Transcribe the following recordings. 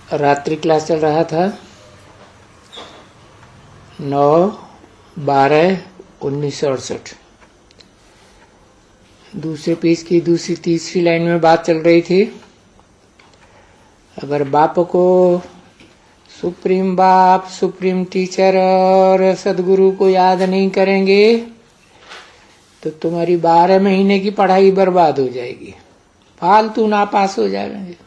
रात्रि क्लास चल रहा था 9/12/1968। दूसरे पेज की दूसरी तीसरी लाइन में बात चल रही थी। अगर बाप को सुप्रीम बाप, सुप्रीम टीचर और सदगुरु को याद नहीं करेंगे तो तुम्हारी 12 महीने की पढ़ाई बर्बाद हो जाएगी, फालतू नापास हो जाएंगे।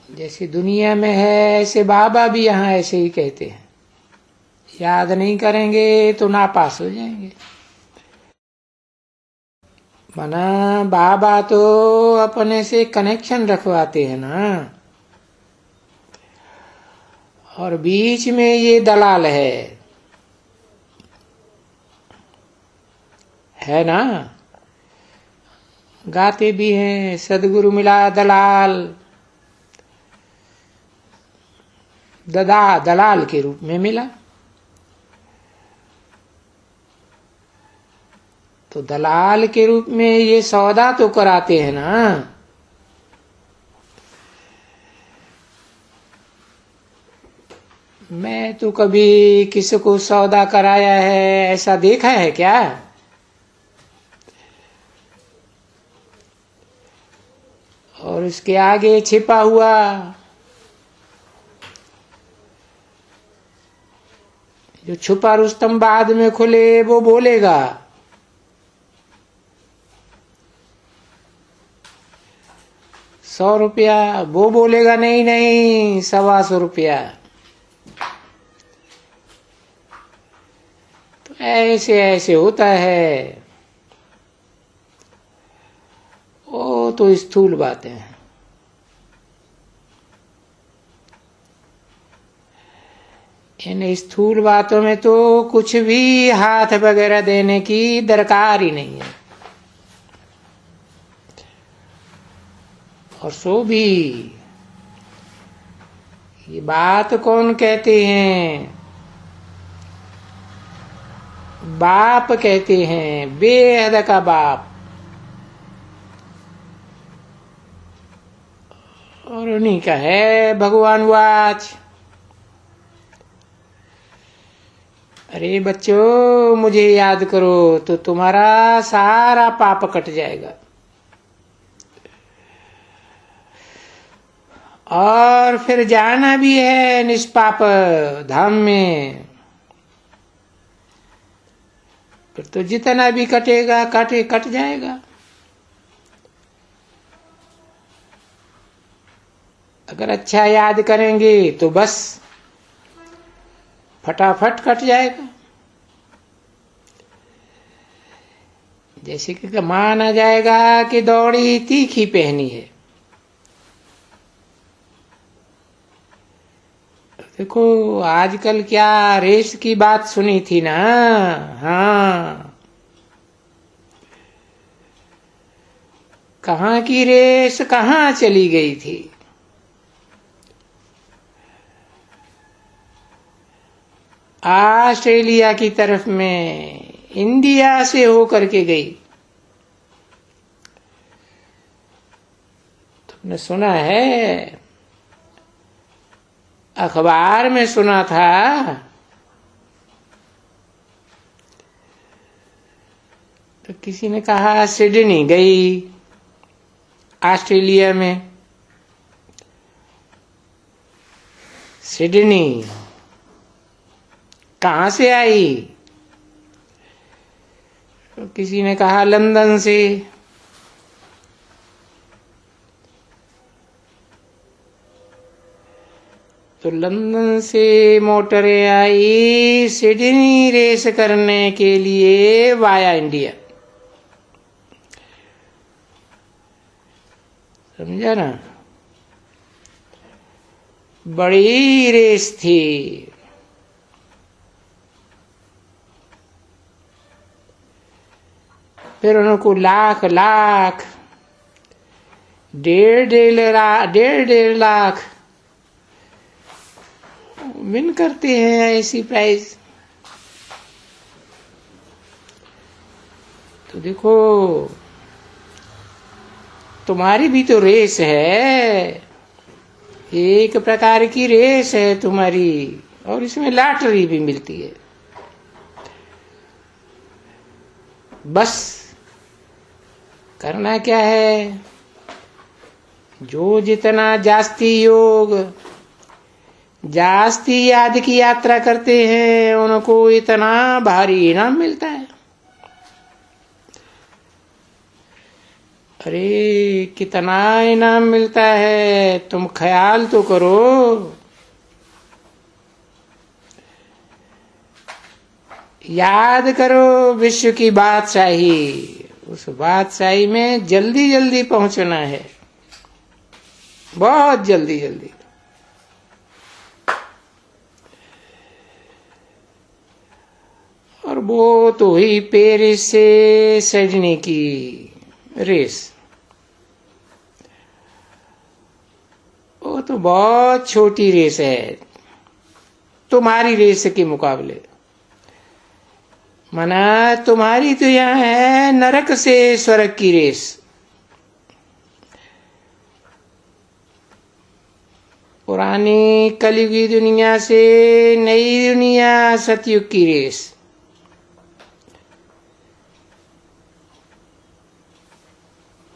जैसे दुनिया में है ऐसे बाबा भी यहाँ ऐसे ही कहते हैं, याद नहीं करेंगे तो नापास हो जाएंगे। मना बाबा तो अपने से कनेक्शन रखवाते हैं ना, और बीच में ये दलाल है ना। गाते भी हैं सदगुरु मिला दलाल, दलाल के रूप में मिला। तो दलाल के रूप में ये सौदा तो कराते हैं ना। मैं तो कभी किसी को सौदा कराया है ऐसा देखा है क्या? और उसके आगे छिपा हुआ जो छुपा रुस्तम बाद में खुले वो बोलेगा 100 रुपया, वो बोलेगा नहीं नहीं 125 रुपया। तो ऐसे ऐसे होता है। वो तो स्थूल बातें हैं। इन स्थूल बातों में तो कुछ भी हाथ वगैरह देने की दरकार ही नहीं है। और सो भी ये बात कौन कहते हैं? बाप कहते हैं, बेहद का बाप। और उन्हीं का है भगवान वाच। अरे बच्चों मुझे याद करो तो तुम्हारा सारा पाप कट जाएगा और फिर जाना भी है निष्पाप धाम में। फिर तो जितना भी कटेगा कट जाएगा। अगर अच्छा याद करेंगे तो बस फटाफट कट जाएगा। जैसे कि माना जाएगा कि दौड़ी तीखी पहनी है। देखो आजकल क्या रेस की बात सुनी थी ना। हाँ, कहाँ की रेस कहाँ चली गई थी। ऑस्ट्रेलिया की तरफ में इंडिया से होकर के गई। तुमने सुना है, अखबार में सुना था। तो किसी ने कहा सिडनी गई ऑस्ट्रेलिया में। सिडनी कहाँ से आई? तो किसी ने कहा लंदन से। तो लंदन से मोटरें आई सिडनी रेस करने के लिए वाया इंडिया। समझा ना? बड़ी रेस थी। फिर उनको लाख लाख 1.5 लाख विन करते हैं ऐसी प्राइज। तो देखो तुम्हारी भी तो रेस है, एक प्रकार की रेस है तुम्हारी, और इसमें लॉटरी भी मिलती है। बस करना क्या है, जो जितना जास्ती योग जास्ती याद की यात्रा करते हैं उनको इतना भारी इनाम मिलता है। अरे कितना इनाम मिलता है, तुम ख्याल तो करो। याद करो विश्व की बादशाही, उस बादशाही में जल्दी जल्दी पहुंचना है, बहुत जल्दी जल्दी। और वो तो हुई पेरिस से सिडनी की रेस, वो तो बहुत छोटी रेस है तुम्हारी रेस के मुकाबले। मना तुम्हारी तो यहां है नरक से स्वर्ग की रेस, पुरानी कलयुगी दुनिया से नई दुनिया सतयुग की रेस।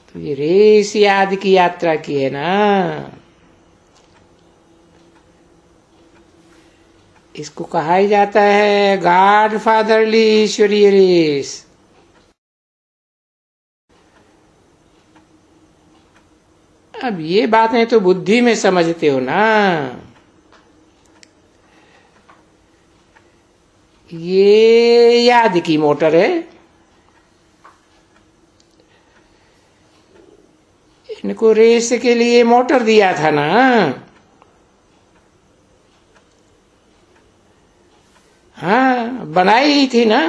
तो ये रेस याद की यात्रा की है ना, इसको कहा ही जाता है गॉड फादरली ईश्वरीय रेस। अब ये बातें तो बुद्धि में समझते हो ना, ये याद की मोटर है, इनको रेस के लिए मोटर दिया था ना। हाँ बनाई ही थी ना,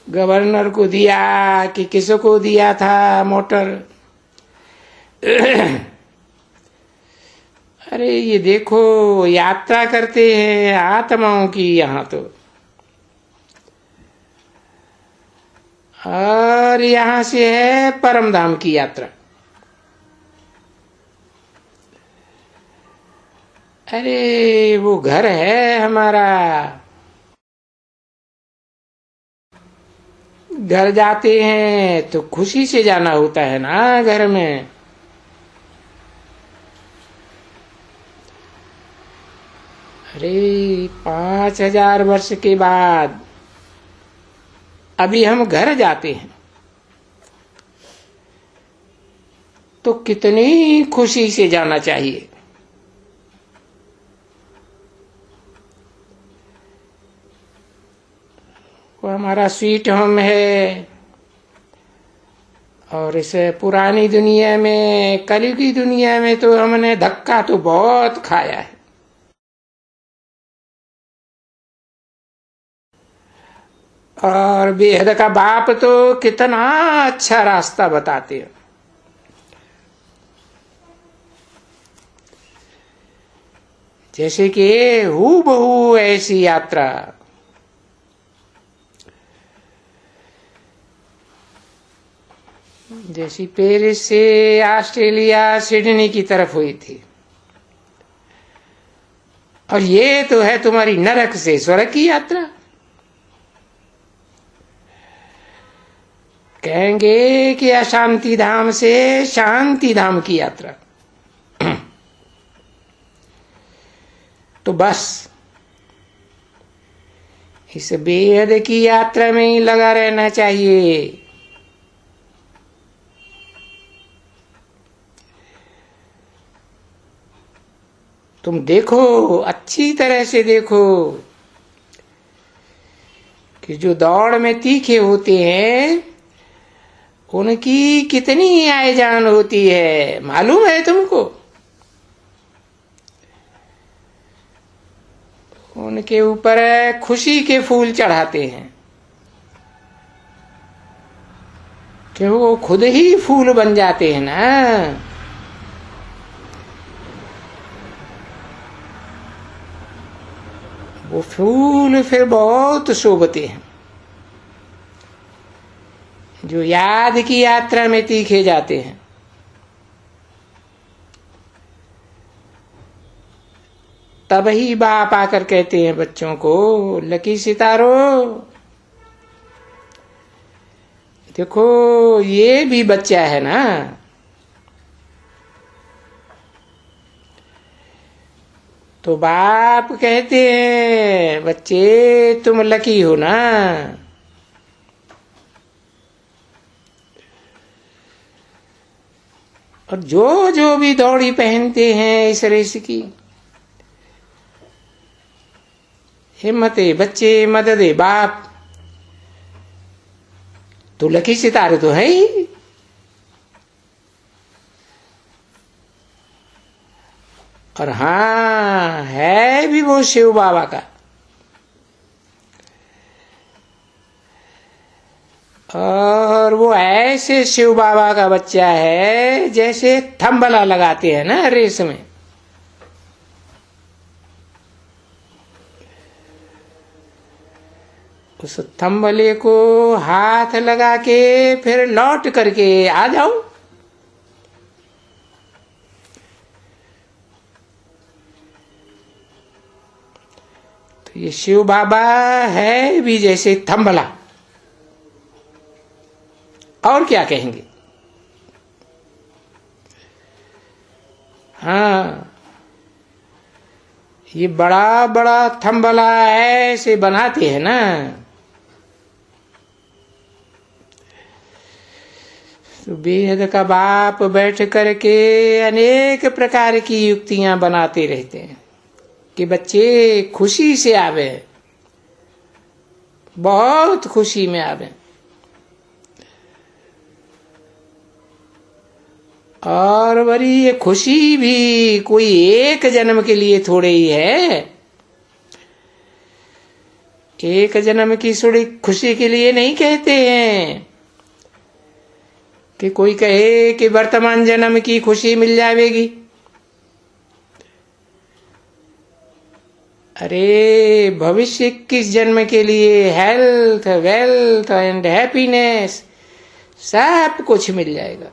गवर्नर को दिया कि किसको दिया था मोटर। अरे ये देखो यात्रा करते हैं आत्माओं की यहां तो, और यहां से है परम धाम की यात्रा। अरे वो घर है हमारा, घर जाते हैं तो खुशी से जाना होता है ना घर में। अरे 5000 वर्ष के बाद अभी हम घर जाते हैं तो कितनी खुशी से जाना चाहिए। वो हमारा स्वीट होम है, और इस पुरानी दुनिया में कलयुगी दुनिया में तो हमने धक्का तो बहुत खाया है। और बेहद का बाप तो कितना अच्छा रास्ता बताते हैं। जैसे कि हूबहू ऐसी यात्रा, जैसी पेरिस से ऑस्ट्रेलिया सिडनी की तरफ हुई थी। और ये तो है तुम्हारी नरक से स्वर्ग की यात्रा। कहेंगे कि अशांति धाम से शांति धाम की यात्रा। तो बस इस बेहद की यात्रा में ही लगा रहना चाहिए। तुम देखो, अच्छी तरह से देखो कि जो दौड़ में तीखे होते हैं उनकी कितनी आय जान होती है, मालूम है तुमको? उनके ऊपर खुशी के फूल चढ़ाते हैं कि वो खुद ही फूल बन जाते हैं ना। वो फूल फिर बहुत शोभते हैं। जो याद की यात्रा में तीखे जाते हैं। तब ही बाप आकर कहते हैं बच्चों को, लकी सितारो देखो ये भी बच्चा है ना। तो बाप कहते हैं बच्चे तुम लकी हो ना। और जो जो भी दौड़ी पहनते हैं इस रेस की, हिम्मते बच्चे मददे बाप, तो लकी सितारे तो है ही। और हाँ है भी वो शिव बाबा का। और वो ऐसे शिव बाबा का बच्चा है जैसे थंबला लगाते हैं ना रेस में। उस थंबले को हाथ लगा के फिर लौट करके आ जाओ। तो ये शिव बाबा है भी जैसे थंबला, और क्या कहेंगे। हाँ ये बड़ा बड़ा थंबला ऐसे बनाते हैं ना, तो बेहद का बाप बैठ करके अनेक प्रकार की युक्तियां बनाते रहते हैं कि बच्चे खुशी से आवे, बहुत खुशी में आवे। और बड़ी ये खुशी भी कोई एक जन्म के लिए थोड़े ही है। एक जन्म की खुशी के लिए नहीं कहते हैं कि कोई कहे कि वर्तमान जन्म की खुशी मिल जाएगी। अरे भविष्य किस जन्म के लिए हेल्थ वेल्थ एंड हैप्पीनेस सब कुछ मिल जाएगा।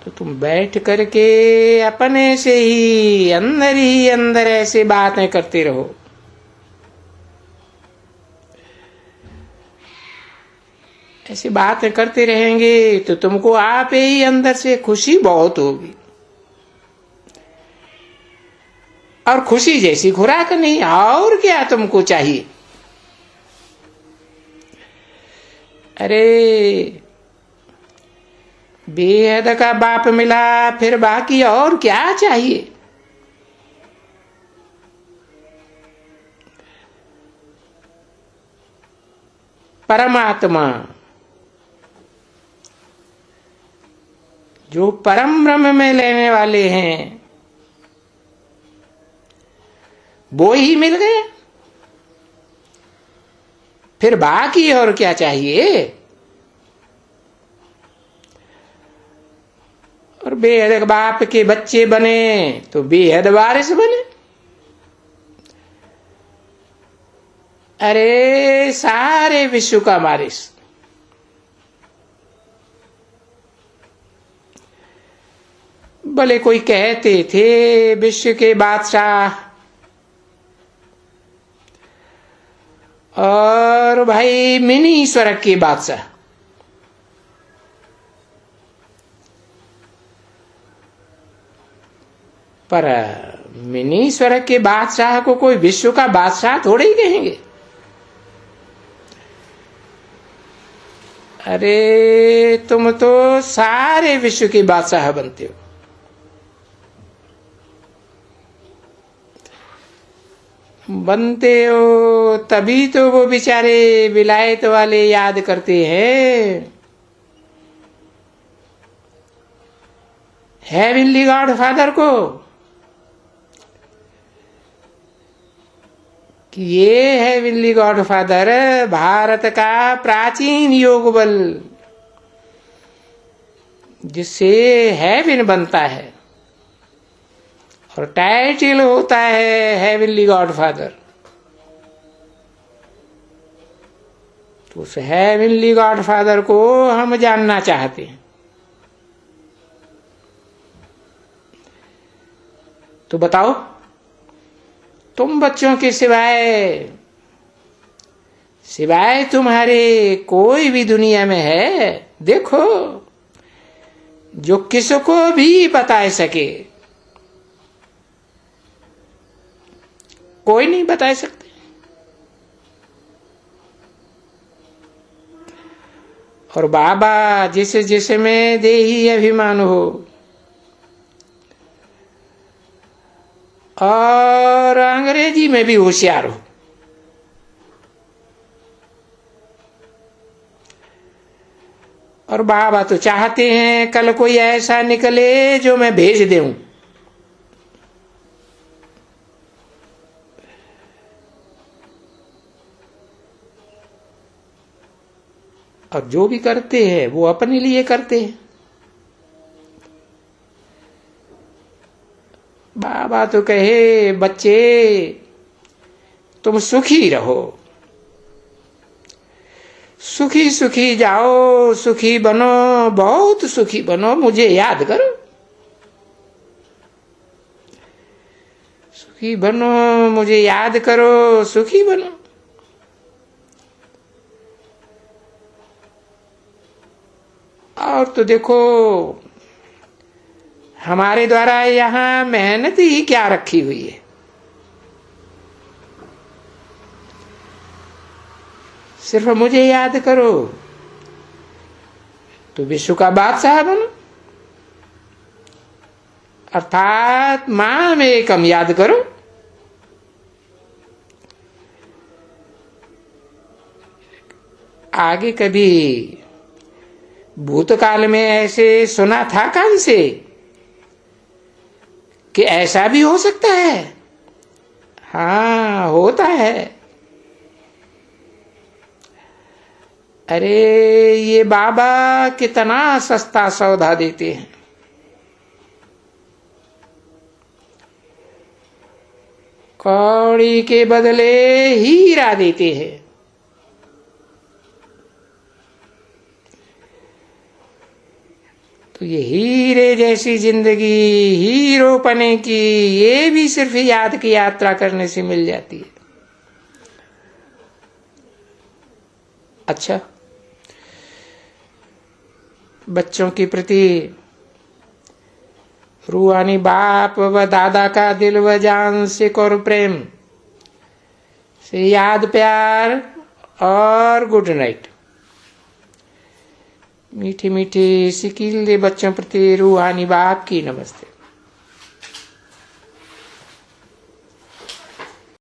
तो तुम बैठ करके अपने से ही अंदर ऐसे बातें करते रहो। ऐसी बातें करते रहेंगे तो तुमको आप ही अंदर से खुशी बहुत होगी। और खुशी जैसी खुराक नहीं, और क्या तुमको चाहिए। अरे बेहद का बाप मिला, फिर बाकी और क्या चाहिए। परमात्मा जो परम ब्रह्म में लेने वाले हैं वो ही मिल गए, फिर बाकी और क्या चाहिए। और बेहद बाप के बच्चे बने तो बेहद वारिस बने। अरे सारे विश्व का वारिस। भले कोई कहते थे विश्व के बादशाह, और भाई मिनी स्वर्ग के बादशाह। पर मिनी स्वर्ग के बादशाह को कोई विश्व का बादशाह थोड़े ही कहेंगे। अरे तुम तो सारे विश्व के बादशाह बनते हो। बनते हो तभी तो वो बेचारे विलायत वाले याद करते हैं, हेवनली गॉड फादर को, कि ये हेवनली गॉड फादर भारत का प्राचीन योग बल जिससे हेवन बनता है और टाइटल होता है हेवनली गॉड फादर। उस हेवनली गॉडफादर को हम जानना चाहते हैं। तो बताओ, तुम बच्चों के सिवाय तुम्हारे कोई भी दुनिया में है? देखो, जो किसको भी बता सके। कोई नहीं बता सकते। और बाबा जिसे जिसे में देही अभिमान हो, और अंग्रेजी में भी होशियार हो। और बाबा तो चाहते हैं कल कोई ऐसा निकले जो मैं भेज दूं। और जो भी करते हैं वो अपने लिए करते हैं। बाबा तो कहे, बच्चे तुम सुखी रहो, सुखी सुखी जाओ, सुखी बनो, बहुत सुखी बनो, मुझे याद करो। सुखी बनो, मुझे याद करो, सुखी बनो। और तो देखो, हमारे द्वारा यहाँ मेहनत ही क्या रखी हुई है। सिर्फ मुझे याद करो तो विश्व का बादशाह बनो। अर्थात माम एकम याद करो। आगे कभी भूतकाल में ऐसे सुना था कान से कि ऐसा भी हो सकता है? हाँ, होता है। अरे ये बाबा कितना सस्ता सौदा देते हैं। कौड़ी के बदले हीरा देते हैं। तो ये हीरे जैसी जिंदगी, हीरो पने की, ये भी सिर्फ याद की यात्रा करने से मिल जाती है। अच्छा, बच्चों के प्रति रूहानी बाप व दादा का दिल व जान से और प्रेम से याद, प्यार और गुड नाइट। मीठी मीठी सिकील दे बच्चों प्रति रूहानी बाप की नमस्ते।